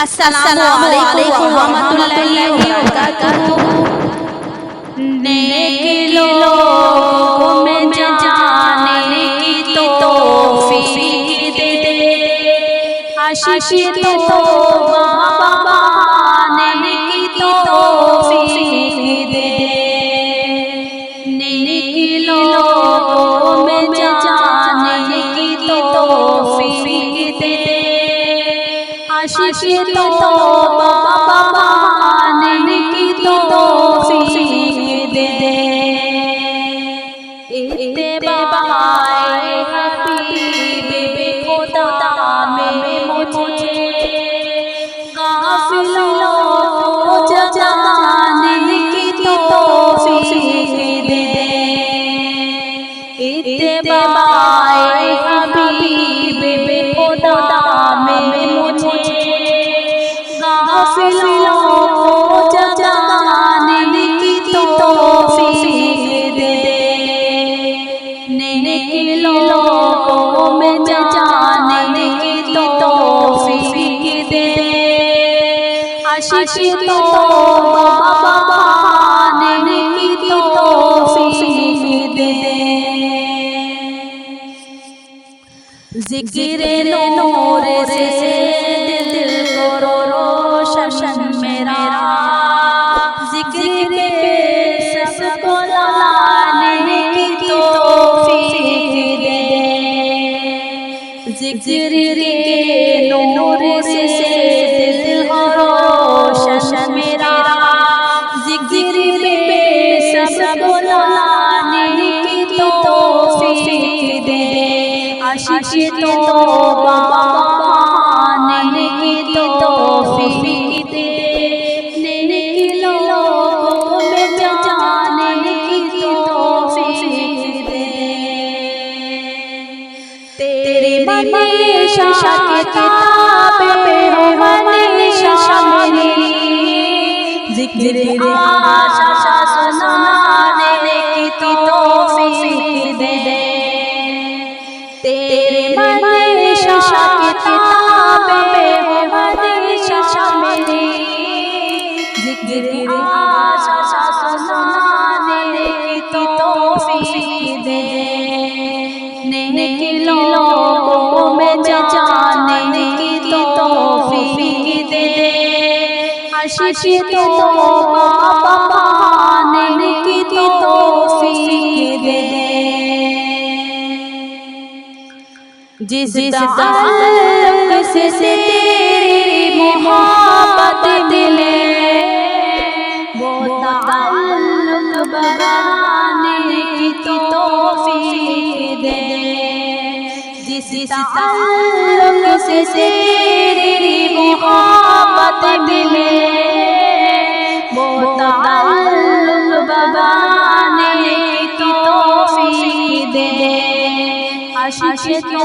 अस्सलामु अलैकुम व रहमतुल्लाहि व बरकातुहू। नेक लोगों में जाने की तौफीक दे दे, आशिक तो माने की तौफीक दे दे। नेक लोगों में जाने की तौफीक दे दे, आशिक तो माने की तौफीक दे दे। इत्तेबाए हबीब खुदा में मुझे गाफिलों को जगाने की तौफीक दे दे। इत्तेबाए हबीब खुदा में मुझे गाफिलों को जगाने की तौफीक दे दे। नेक लोगों में जाने की तौफीक दे दे, आशिक तो माने की तौफीक दे दे। ज़िक्र नूर से दिल को रोशन मेरा, ज़िक्र सबको लाने की तौफीक दे दे। ज़िक्र नूर से दिल को रोशन मेरा, ज़िक्र सबको लाने की तौफीक दे दे। आशिक तो माने की तौफीक दे दे। नेक लोगों में जाने की तौफीक दे दे। तेरी मनीषा किताबें हो हमेशा मेरी, ज़िक्र आशा सुनाने की तौफीक दे दे। तेरे मनीषा किताबें हो हमेशा मेरी, ज़िक्र आशा सुनाने की तौफीक दे दे। नेक लोगों में जाने की तौफीक दे दे, आशिक तो माने की तौफीक दे दे। जिस ताल्लुक से तेरी मोहब्बत मिले, वो ताल्लुक बनाने की तौफीक दे दे। जिस ताल्लुक से तेरी मोहब्बत मिले, वो ताल्लुक बनाने की तौफीक दे दे। आशिक तो